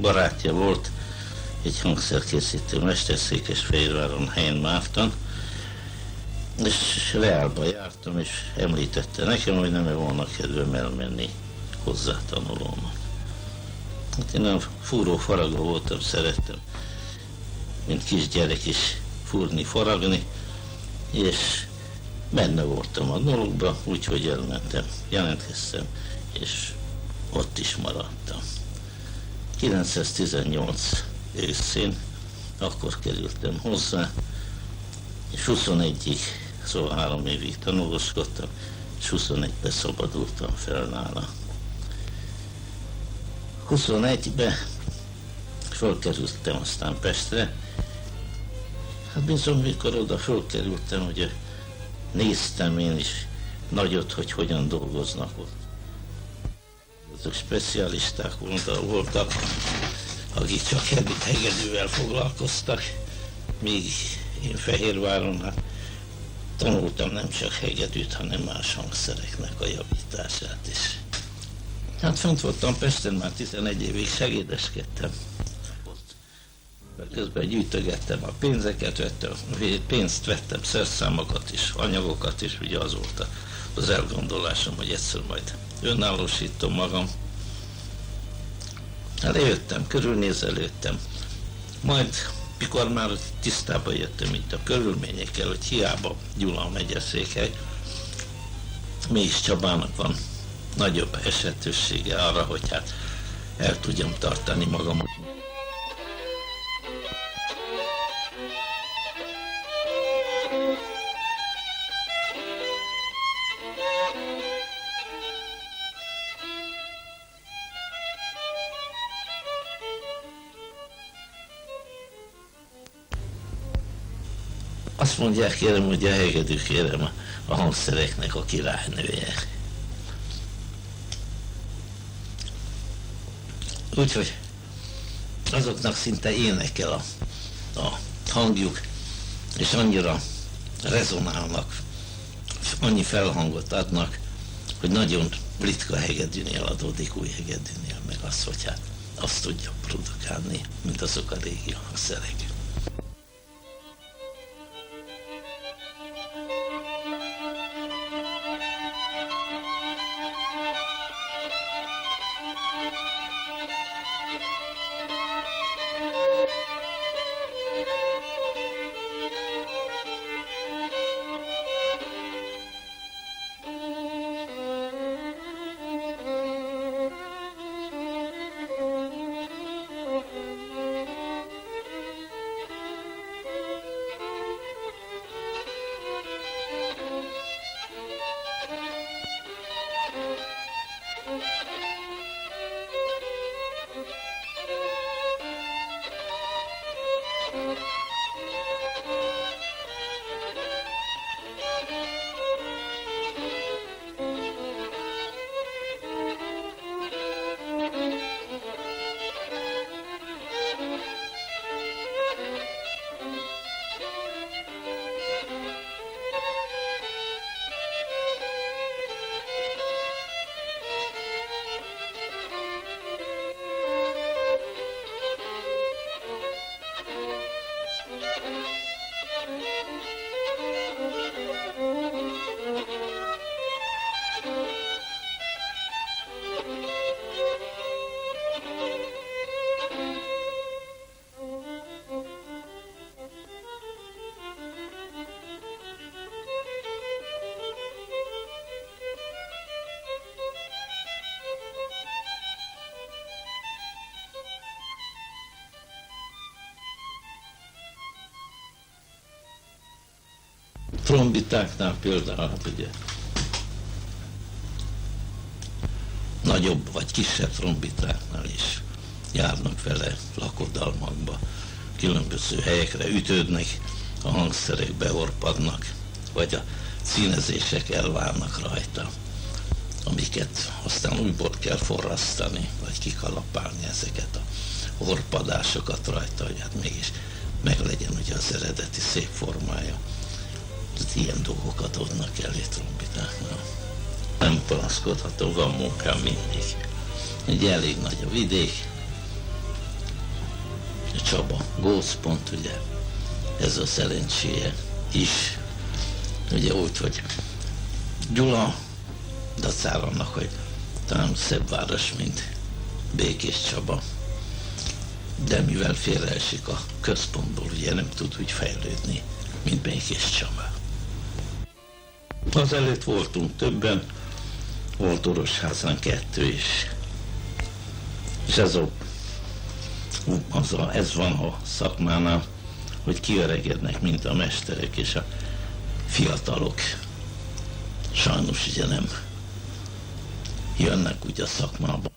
Barátja volt egy hangszerkészítő mester Székesfehérváron, Hein Márton, és Reálba jártam, és említette nekem, hogy nem volna kedvem elmenni hozzá tanulónak. Hát én nem fúró faragó voltam, szerettem, mint kisgyerek is fúrni, faragni, és benne voltam a dologba, úgyhogy elmentem, jelentkeztem, és ott is maradtam. 918 őszén, akkor kerültem hozzá, és 21-ig, szóval 3 évig tanulóskodtam, és 21-ben szabadultam fel nála. 21-ben fölkerültem aztán Pestre. Hát bizony, mikor oda fölkerültem, ugye néztem én is nagyot, hogy hogyan dolgoznak ott. Azok specialisták voltak, akik csak hegedűvel foglalkoztak, míg én Fehérváron hát tanultam nem csak hegedűt, hanem más hangszereknek a javítását is. Hát fent voltam Pesten, már 11 évig segédeskedtem. Közben gyűjtögettem a pénzeket, pénzt vettem, szerszámokat is, anyagokat is, ugye az volt az elgondolásom, hogy egyszer majd önállósítom magam. Eljöttem, körülnézelődtem, majd mikor már tisztába jöttem itt a körülményekkel, hogy hiába Gyula megyeszékhely, mégis Csabának van nagyobb esetősége arra, hogy hát el tudjam tartani magamat. Azt mondják, kérem, hogy a hegedű, kérem, a hangszereknek a királynője. Úgyhogy azoknak szinte énekel a hangjuk, és annyira rezonálnak, annyi felhangot adnak, hogy nagyon ritka hegedűnél adódik, új hegedűnél, meg az, hogy hát azt tudja produkálni, mint azok a régi hangszerek. trombitáknál például, hát ugye nagyobb vagy kisebb trombitáknál is járnak vele lakodalmakba, különböző helyekre ütődnek, a hangszerek beorpadnak, vagy a színezések elválnak rajta, amiket aztán újból kell forrasztani, vagy kikalapálni ezeket a orpadásokat rajta, hogy hát mégis meglegyen ugye az eredeti szép formája. Tehát ilyen dolgokat adnak elé trombitáknál. Nem panaszkodhatom, van munkám mindig. Ugye elég nagy a vidék, a Csaba gócpont, ugye ez a szerencséje is. Ugye úgy, hogy Gyula, dacára annak, hogy talán szebb város, mint Békés Csaba. De mivel félreesik a központból, ugye nem tud úgy fejlődni, mint Békés Csaba. Azelőtt voltunk többen, volt Orosházán 2 is. És ez van a szakmánál, hogy kiöregednek, mint a mesterek, és a fiatalok sajnos ugye nem jönnek úgy a szakmába.